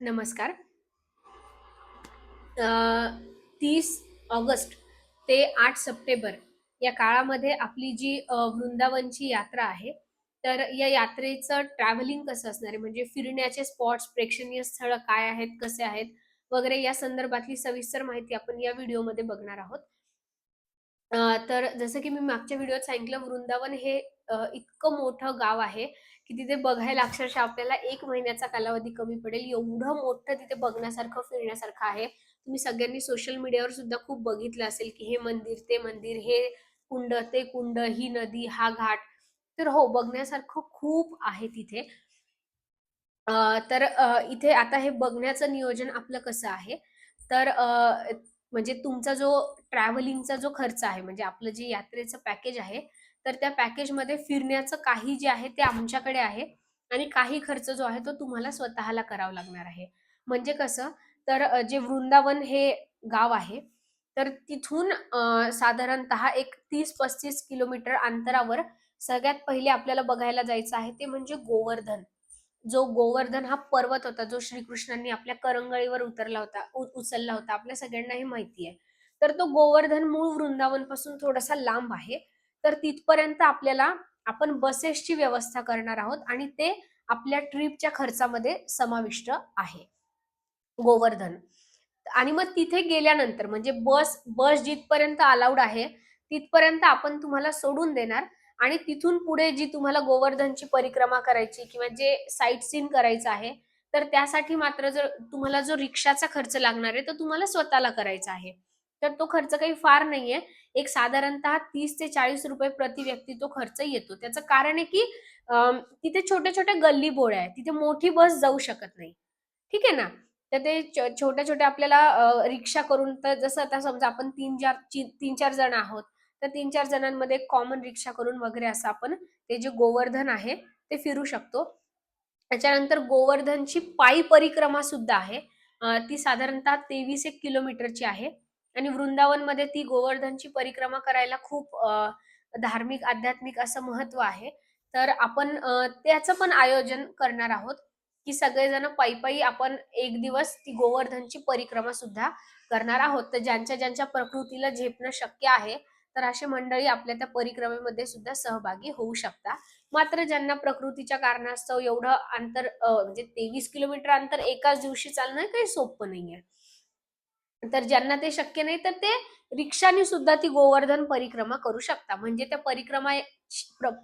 नमस्कार. 30 ऑगस्ट ते 8 सप्टेंबर या काळामध्ये आपली जी वृंदावनची यात्रा आहे. तर या यात्रेचं ट्रॅव्हलिंग कसं असणार आहे, म्हणजे फिरण्याचे स्पॉट्स, प्रेक्षणीय स्थळं काय आहेत, कसे आहेत वगैरे या संदर्भातली सविस्तर माहिती आपण या व्हिडिओमध्ये बघणार आहोत. तर जसं की मी मागच्या व्हिडिओत सांगितलं, वृंदावन हे इतकं मोठं गाव आहे, की तिथे बघायला अक्षरशः आपल्याला 1 महिन्याचा कालावधी कमी पडेल. एवढं मोठं तिथे बघण्यासारखं, फिरण्यासारखं आहे. तुम्ही सगळ्यांनी सोशल मीडियावर सुद्धा खूप बघितलं असेल, की हे मंदिर, ते मंदिर, हे कुंड, ते कुंड, ही नदी, हा घाट. तर हो, बघण्यासारखं खूप आहे तिथे. तर इथे आता हे बघण्याचं नियोजन आपलं कसं आहे, तर म्हणजे तुमचा जो ट्रॅव्हलिंगचा जो खर्च आहे, म्हणजे आपलं जे यात्रेचं पॅकेज आहे, तर त्या पॅकेजमध्ये फिरण्याचं काही जे आहे ते आमच्याकडे आहे आणि काही खर्च जो आहे तो तुम्हाला स्वतःला करावा लागणार आहे. म्हणजे कसं, तर जे वृंदावन हे गाव आहे, तर तिथून साधारणतः एक 30-35 किलोमीटर अंतरावर सगळ्यात पहिले आपल्याला बघायला जायचं आहे ते म्हणजे गोवर्धन. जो गोवर्धन हा पर्वत होता, जो श्रीकृष्णांनी आपल्या करंगळीवर उतरला होता, उचलला होता. आपल्या सगळ्यांनाही माहिती आहे. तर तो गोवर्धन मूळ वृंदावन पासून थोडासा लांब आहे. तर तिथपर्यंत आपल्याला आपण बसेसची व्यवस्था करणार आहोत आणि ते आपल्या ट्रिपच्या खर्चामध्ये समाविष्ट आहे, गोवर्धन. आणि मग तिथे गेल्यानंतर म्हणजे बस बस जिथपर्यंत अलाउड आहे, तिथपर्यंत आपण तुम्हाला सोडून देणार आणि तिथून पुढे जी तुम्हाला गोवर्धनची परिक्रमा करायची किंवा जे साईट सीन करायचं आहे, तर त्यासाठी मात्र जर तुम्हाला जो रिक्षाचा खर्च लागणार आहे, तो तुम्हाला स्वतःला करायचा आहे. तर तो खर्च काही फार नाहीये. एक साधारणतः 30 ते 40 रुपये प्रति व्यक्ती तो खर्च येतो. त्याचं कारण आहे की तिथे छोट्या-छोट्या गल्ली-बोळ्या आहेत. तिथे मोठी बस जाऊ शकत नाही. ठीक आहे ना? तर ते छोट्या-छोट्या आपल्याला रिक्षा करून, तर जसं आता समजा आपण 3-4 जण आहोत. तर 3-4 जणांमध्ये कॉमन रिक्षा करून वगैरे असं आपण ते जे गोवर्धन आहे ते फिरू शकतो. त्याच्यानंतर गोवर्धनची पायी परिक्रमा सुद्धा आहे. ती साधारणतः 23 एक किलोमीटरची आहे आणि वृंदावनमध्ये ती गोवर्धनची परिक्रमा करायला खूप धार्मिक, आध्यात्मिक असं महत्त्व आहे. तर आपण त्याचं पण आयोजन करणार आहोत, की सगळेजण पायी-पायी आपण एक दिवस ती गोवर्धनची परिक्रमा सुद्धा करणार आहोत. तर ज्यांच्या प्रकृतीला झेपणं शक्य आहे, तर अशी मंडळी आपल्या त्या परिक्रमेमध्ये सुद्धा सहभागी होऊ शकता. मात्र ज्यांना प्रकृतीच्या कारणास्तव एवढं अंतर, म्हणजे 23 किलोमीटर अंतर एकाच दिवशी चालणं काही सोपं नाहीये. तर ज्यांना ते शक्य नाही, तर ते रिक्षाने सुद्धा ती गोवर्धन परिक्रमा करू शकता. म्हणजे त्या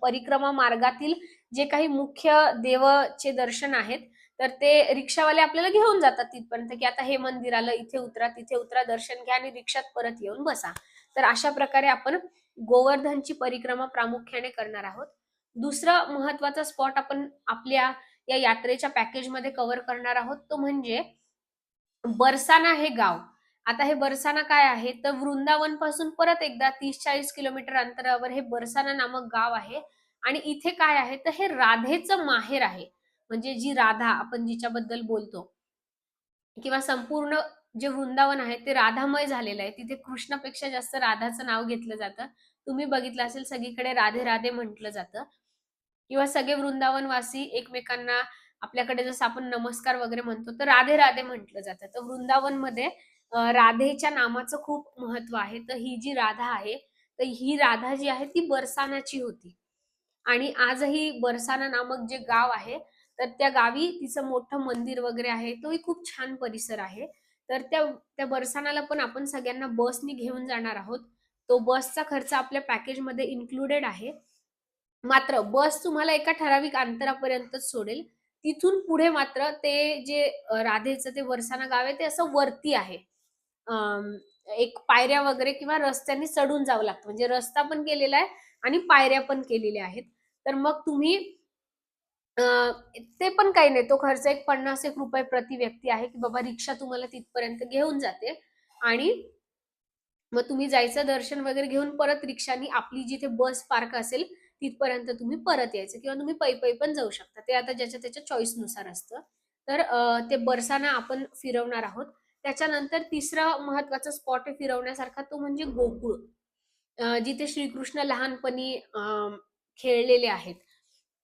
परिक्रमा मार्गातील जे काही मुख्य देवचे दर्शन आहेत, तर ते रिक्षावाले आपल्याला घेऊन जातात तिथपर्यंत, की आता हे मंदिर आलं, इथे उतरा, तिथे उतरा, दर्शन घ्या आणि रिक्षात परत येऊन बसा. तर अशा प्रकारे आपण गोवर्धनची परिक्रमा प्रामुख्याने करणार आहोत. दुसरा महत्वाचा स्पॉट आपण आपल्या या यात्रेच्या पॅकेजमध्ये कव्हर करणार आहोत, तो म्हणजे बरसाना हे गाव. आता हे बरसाना काय आहे, तर वृंदावन पासून परत एकदा 30-40 किलोमीटर अंतरावर हे बरसाना नामक गाव आहे आणि इथे काय आहे, तर हे राधेचं माहेर आहे. म्हणजे जी राधा आपण जिच्याबद्दल बोलतो किंवा संपूर्ण जे वृंदावन आहे ते राधामय झालेलं आहे. तिथे कृष्णापेक्षा जास्त राधाचं नाव घेतलं जातं. तुम्ही बघितलं असेल, सगळीकडे राधे राधे म्हटलं जातं किंवा सगळे वृंदावनवासी एकमेकांना आपल्याकडे जसं आपण नमस्कार वगैरे म्हणतो, तर राधे राधे म्हटलं जातं. तर वृंदावनमध्ये राधेच्या नामाचं खूप महत्व आहे. तर ही जी राधा आहे, तर ही राधा जी आहे ती बरसानाची होती. आणि आजही बरसाना नामक जे गाव आहे, तर त्या गावी तिचं मोठं मंदिर वगैरे आहे. तोही खूप छान परिसर आहे. तर त्या त्या बरसानाला पण आपण सगळ्यांना बसनी घेऊन जाणार आहोत. तो बसचा खर्च आपल्या पॅकेजमध्ये इन्क्लुडेड आहे. मात्र बस तुम्हाला एका ठराविक अंतरापर्यंतच सोडेल. तिथून पुढे मात्र ते जे राधेचं ते बरसाना गाव आहे, ते असं वरती आहे. अं, एक पायऱ्या वगैरे किंवा रस्त्याने चढून जावं लागतं. म्हणजे रस्ता पण केलेला आहे आणि पायऱ्या पण केलेल्या आहेत. तर मग तुम्ही अ, ते पण काही नाही. तो खर्च एक ₹50 प्रति व्यक्ती आहे, की बाबा रिक्षा तुम्हाला तिथपर्यंत घेऊन जाते आणि मग तुम्ही जायचं, दर्शन वगैरे घेऊन परत रिक्षानी आपली जिथे बस पार्क असेल, तिथपर्यंत तुम्ही परत यायचं किंवा तुम्ही पै-पै पण जाऊ शकता. ते आता ज्याच्या त्याच्या चॉईसनुसार असतं. तर ते बरसाना आपण फिरवणार आहोत. त्याच्यानंतर तिसरा महत्वाचा स्पॉट आहे फिरवण्यासारखा, तो म्हणजे गोकुळ. जिथे श्रीकृष्ण लहानपणी खेळलेले आहेत.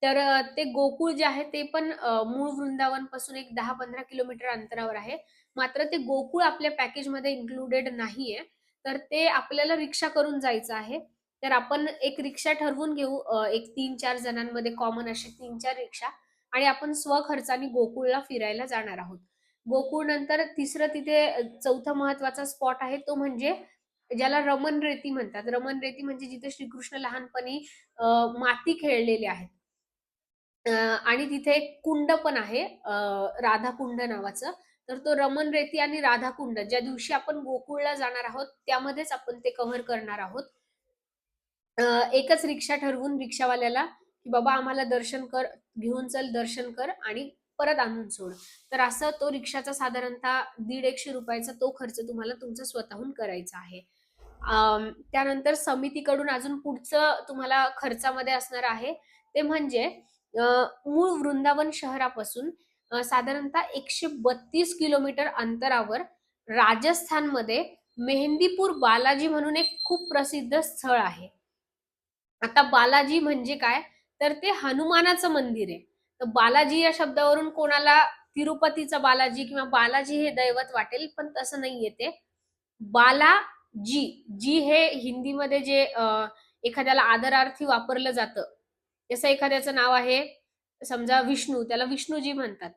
तर ते गोकुळ जे आहे ते पण मूळ वृंदावनपासून एक 10-15 किलोमीटर अंतरावर आहे. मात्र ते गोकुळ आपल्या पॅकेजमध्ये इन्क्लुडेड नाहीये. तर ते आपल्याला रिक्षा करून जायचं आहे. तर आपण एक रिक्षा ठरवून घेऊ, एक 3-4 जणांमध्ये कॉमन असे 3-4 रिक्षा, आणि आपण स्वखर्चाने गोकुळला फिरायला जाणार आहोत. गोकुळ नंतर तिसरं तिथे चौथा महत्वाचा स्पॉट आहे तो म्हणजे ज्याला रमण रेती म्हणतात. रमण रेती म्हणजे जिथे श्रीकृष्ण लहानपणी माती खेळलेले आहेत. आणि तिथे एक कुंड पण आहे, राधा कुंड नावाचं. तर तो रमण रेती आणि राधा कुंड ज्या दिवशी आपण गोकुळला जाणार आहोत त्यामध्येच आपण ते कव्हर करणार आहोत. अ, एकच रिक्षा ठरवून रिक्षावाल्याला, की बाबा आम्हाला दर्शन कर, घेऊन चल, दर्शन कर आणि परत आणून सोड. तर असं तो रिक्षाचा साधारणतः ₹150 तो खर्च तुम्हाला तुमचा स्वतःहून करायचा आहे. त्यानंतर समितीकडून अजून पुढचं तुम्हाला खर्चामध्ये असणार आहे ते म्हणजे अ, मूळ वृंदावन शहरापासून साधारणतः 132 किलोमीटर अंतरावर राजस्थानमध्ये मेहंदीपूर बालाजी म्हणून एक खूप प्रसिद्ध स्थळ आहे. आता बालाजी म्हणजे काय? तर ते हनुमानाचं मंदिर आहे. तर बालाजी या शब्दावरून कोणाला तिरुपतीचा बालाजी किंवा बालाजी हे दैवत वाटेल, पण तसं नाहीये ते. बालाजी, जी हे हिंदीमध्ये जे एखाद्याला आदरार्थी वापरलं जातं. जसं एखाद्याचं नाव आहे, समजा विष्णू, त्याला विष्णूजी म्हणतात.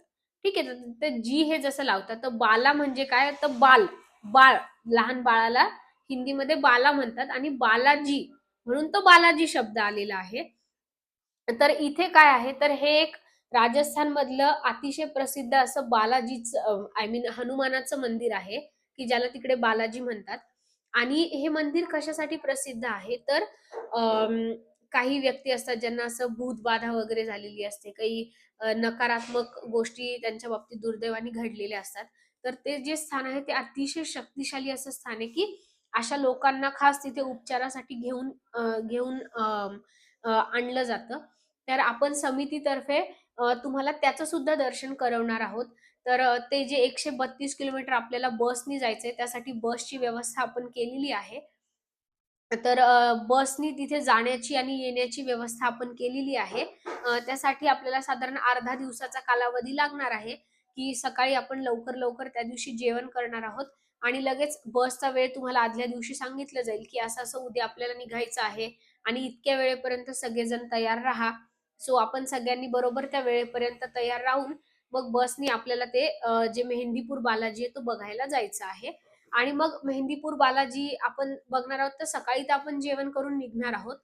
ठीक आहे. तर जी हे जसं लावतात, तर बाला म्हणजे काय? तर बाल, बाळ, लहान बाळाला हिंदीमध्ये बाला म्हणतात आणि बालाजी म्हणून तो बालाजी शब्द आलेला आहे. तर इथे काय आहे, तर हे एक राजस्थान मधलं अतिशय प्रसिद्ध असं बालाजीचं, आय मीन हनुमानाचं मंदिर आहे, की ज्याला तिकडे बालाजी म्हणतात. आणि हे मंदिर कशासाठी प्रसिद्ध आहे, तर काही व्यक्ती असतात ज्यांना असं भूतबाधा वगैरे झालेली असते, काही नकारात्मक गोष्टी त्यांच्या बाबतीत दुर्दैवाने घडलेल्या असतात. तर ते जे स्थान आहे ते अतिशय शक्तिशाली असं स्थान आहे, की अशा लोकांना खास तिथे उपचारासाठी घेऊन आणलं जातं. तर आपण समितीतर्फे तुम्हाला त्याचं सुद्धा दर्शन करवणार आहोत. तर ते जे 132 किलोमीटर आपल्याला बसनी जायचंय, त्यासाठी बसची व्यवस्था आपण केलेली आहे. तर बसनी तिथे जाण्याची आणि येण्याची व्यवस्था आपण केलेली आहे. त्यासाठी आपल्याला साधारण अर्धा दिवसाचा कालावधी लागणार आहे, की सकाळी आपण लवकर-लवकर त्या दिवशी जेवण करणार आहोत आणि लगेच बसचा वेळ तुम्हाला आदल्या दिवशी सांगितलं जाईल, की असं-असं उद्या आपल्याला निघायचं आहे आणि इतक्या वेळेपर्यंत सगळेजण तयार राहा. सो आपण सगळ्यांनी बरोबर त्या वेळेपर्यंत तयार राहून मग बसनी आपल्याला ते जे मेहंदीपूर बालाजी आहे तो बघायला जायचं आहे. आणि मग मेहंदीपूर बालाजी आपण बघणार आहोत, तर सकाळी तर आपण जेवण करून निघणार आहोत.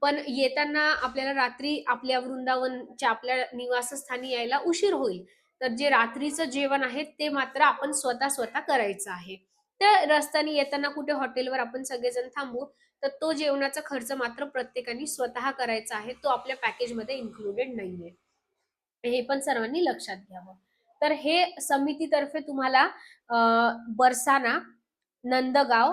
पण येताना आपल्याला रात्री आपल्या वृंदावनच्या आपल्या निवासस्थानी यायला उशीर होईल. तर जे रात्रीचं जेवण आहे ते मात्र आपण स्वतः करायचं आहे. तर रस्त्याने येताना कुठे हॉटेलवर आपण सगळेजण थांबू, तर तो जेवणाचा खर्च मात्र प्रत्येकाने स्वतः करायचा आहे. तो आपल्या पॅकेजमध्ये इन्क्लुडेड नाहीये. हे पण सर्वांनी लक्षात घ्यावं. तर हे समितीतर्फे तुम्हाला बरसाना, नंदगाव,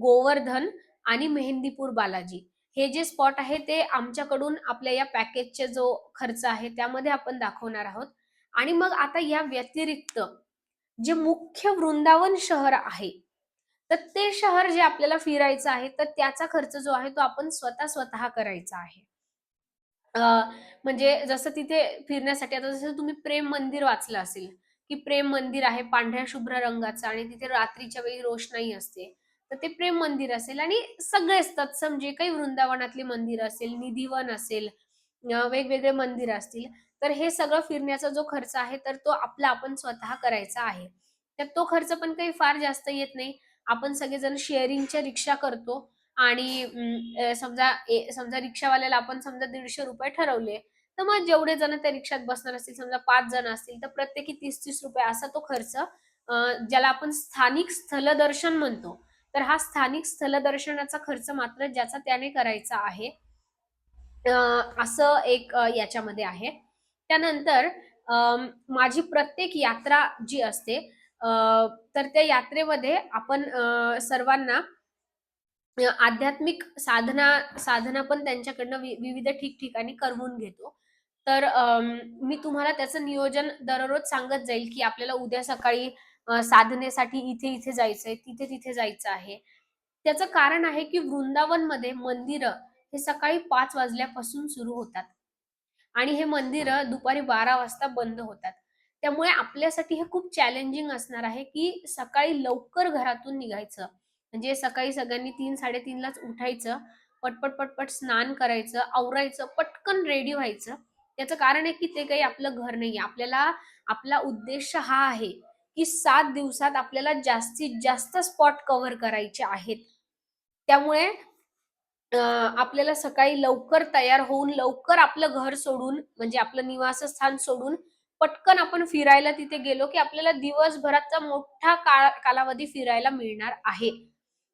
गोवर्धन आणि मेहंदीपूर बालाजी हे जे स्पॉट आहे ते आमच्याकडून आपल्या या पॅकेजचे जो खर्च आहे त्यामध्ये आपण दाखवणार आहोत. आणि मग आता या व्यतिरिक्त जे मुख्य वृंदावन शहर आहे, तर ते शहर जे आपल्याला फिरायचं आहे, तर त्याचा खर्च जो आहे तो आपण स्वतः करायचा आहे. अ, म्हणजे जसं तिथे फिरण्यासाठी आता जसं तुम्ही प्रेम मंदिर वाचलं असेल, की प्रेम मंदिर आहे पांढऱ्या शुभ्र रंगाचं आणि तिथे रात्रीच्या वेळी रोषणाई असते. तर ते प्रेम मंदिर असेल आणि सगळेच तत्सम जे काही वृंदावनातली मंदिर असेल, निधिवन असेल, वेगवेगळे मंदिर असतील. तर हे सगळं फिरण्याचा जो खर्च आहे, तर तो आपला आपण स्वतः करायचा आहे. तर तो खर्च पण काही फार जास्त येत नाही. आपण सगळेजण शेअरिंगच्या रिक्षा करतो आणि समजा रिक्षावाल्याला आपण समजा ₹150 ठरवले, तर मग जेवढे जण त्या रिक्षात बसणार असतील, समजा 5 जण असतील, तर प्रत्येकी ₹30-30 असा तो खर्च, ज्याला आपण स्थानिक स्थलदर्शन म्हणतो. तर हा स्थानिक स्थलदर्शनाचा खर्च मात्र ज्याचा त्याने करायचा आहे. अ, असं एक याच्यामध्ये आहे. त्यानंतर माझी प्रत्येक यात्रा जी असते, अ, तर त्या यात्रेमध्ये आपण सर्वांना आध्यात्मिक साधना पण त्यांच्याकडनं विविध ठिकठिकाणी करवून घेतो. तर मी तुम्हाला त्याचं नियोजन दररोज सांगत जाईल, की आपल्याला उद्या सकाळी साधनेसाठी इथे-इथे जायचंय, तिथे-तिथे जायचं आहे. त्याचं कारण आहे, की वृंदावनमध्ये मंदिरं हे सकाळी 5 वाजल्यापासून सुरू होतात आणि हे मंदिर दुपारी 12 वाजता बंद होतात. त्यामुळे आपल्यासाठी हे खूप चॅलेंजिंग असणार आहे, की सकाळी लवकर घरातून निघायचं. म्हणजे सकाळी सगळ्यांनी 3:30 लाच उठायचं, पटपट, पटपट स्नान करायचं, आवरायचं, पटकन रेडी व्हायचं. त्याचं कारण आहे, की ते काही आपलं घर नाहीये. आपला उद्देश हा आहे, की 7 दिवसात आपल्याला जास्तीत जास्त स्पॉट कव्हर करायचे आहेत. त्यामुळे आपल्याला सकाळी लवकर तयार होऊन, लवकर आपलं घर सोडून, म्हणजे आपलं निवासस्थान सोडून पटकन आपण फिरायला तिथे गेलो, की आपल्याला दिवसभराचा मोठा कालावधी फिरायला मिळणार आहे.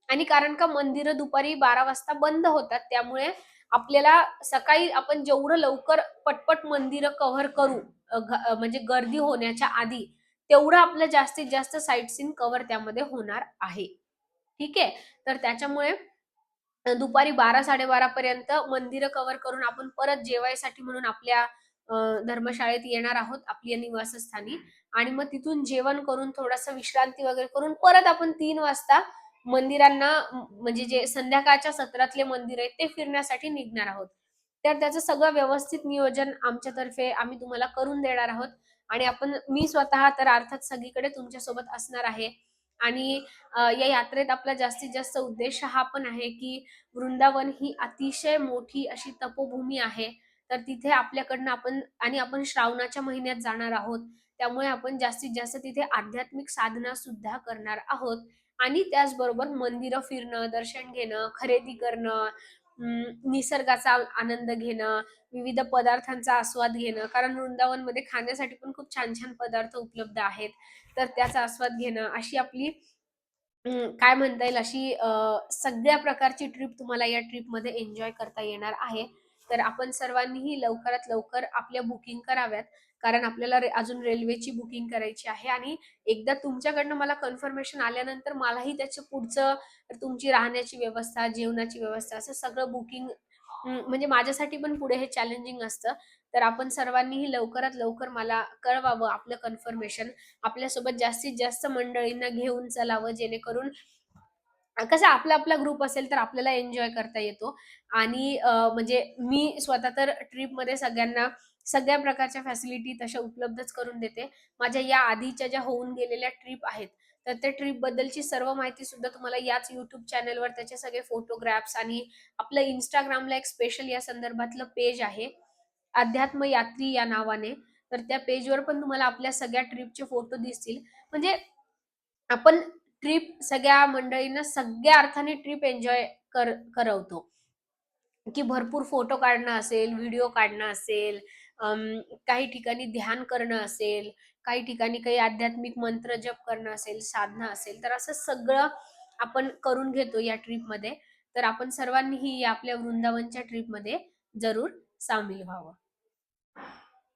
आणि कारण का मंदिरं दुपारी 12 वाजता बंद होतात, त्यामुळे आपल्याला सकाळी आपण जेवढं लवकर पटपट मंदिरं कव्हर करू, म्हणजे गर्दी होण्याच्या आधी, तेवढं आपलं जास्तीत जास्त साईट सीइंग कव्हर त्यामध्ये होणार आहे. ठीक आहे? तर त्याच्यामुळे दुपारी 12-12:30 पर्यंत मंदिरं कव्हर करून आपण परत जेवायसाठी म्हणून आपल्या धर्मशाळेत येणार आहोत, आपल्या निवासस्थानी. आणि मग तिथून जेवण करून थोडंसं विश्रांती वगैरे करून परत आपण 3 वाजता मंदिरांना, म्हणजे जे संध्याकाळच्या सत्रातले मंदिर आहेत ते फिरण्यासाठी निघणार आहोत. तर त्याचं सगळं व्यवस्थित नियोजन आमच्यातर्फे आम्ही तुम्हाला करून देणार आहोत आणि मी स्वतः तर अर्थात सगळीकडे तुमच्यासोबत असणार आहे. आणि या यात्रेत आपला जास्तीत जास्त उद्देश हा पण आहे, की वृंदावन ही अतिशय मोठी अशी तपोभूमी आहे. तर तिथे आपल्याकडनं आपण श्रावणाच्या महिन्यात जाणार आहोत. त्यामुळे आपण जास्तीत जास्त तिथे आध्यात्मिक साधना सुद्धा करणार आहोत आणि त्याचबरोबर मंदिरं फिरणं, दर्शन घेणं, खरेदी करणं, निसर्गाचा आनंद घेणं, विविध पदार्थांचा आस्वाद घेणं. कारण वृंदावनमध्ये खाण्यासाठी पण खूप छान-छान पदार्थ उपलब्ध आहेत. तर त्याचा आस्वाद घेणं, अशी आपली काय म्हणता येईल, अशी सगळ्या प्रकारची ट्रिप तुम्हाला या ट्रिपमध्ये एन्जॉय करता येणार आहे. तर आपण सर्वांनीही लवकरात लवकर आपल्या बुकिंग कराव्यात. कारण आपल्याला अजून रेल्वेची बुकिंग करायची आहे आणि एकदा तुमच्याकडनं मला कन्फर्मेशन आल्यानंतर मलाही त्याच्या पुढचं तुमची राहण्याची व्यवस्था, जेवणाची व्यवस्था असं सगळं बुकिंग, म्हणजे माझ्यासाठी पण पुढे हे चॅलेंजिंग असतं. तर आपण सर्वांनीही लवकरात लवकर मला कळवावं आपलं कन्फर्मेशन. आपल्यासोबत जास्तीत जास्त मंडळींना घेऊन चलावं, जेणेकरून कसं आपला ग्रुप असेल तर आपल्याला एन्जॉय करता येतो. आणि म्हणजे मी स्वतः तर ट्रिपमध्ये सगळ्यांना सगळ्या प्रकारच्या फॅसिलिटी तशा उपलब्धच करून देते. माझ्या या आधीच्या ज्या होऊन गेलेल्या ट्रिप आहेत, तर त्या ट्रिप बद्दलची सर्व माहिती सुद्धा तुम्हाला याच YouTube चॅनलवर त्याचे सगळे फोटोग्राफ्स आणि आपलं Instagramला एक स्पेशल या संदर्भातलं पेज आहे, अध्यात्म यात्री या नावाने. तर त्या पेजवर पण तुम्हाला आपल्या सगळ्या ट्रिपचे फोटो दिसतील. म्हणजे आपण ट्रिप सगळ्या मंडळींना सगळ्या अर्थाने ट्रिप एन्जॉय करवतो. की भरपूर फोटो काढणं असेल, व्हिडिओ काढणं असेल, काही ठिकाणी ध्यान करणं असेल, काही ठिकाणी काही आध्यात्मिक मंत्र जप करणं असेल, साधना असेल, तर असं सगळं आपण करून घेतो या ट्रिपमध्ये. तर आपण सर्वांनीही या आपल्या वृंदावनच्या ट्रिपमध्ये जरूर सामील व्हावं.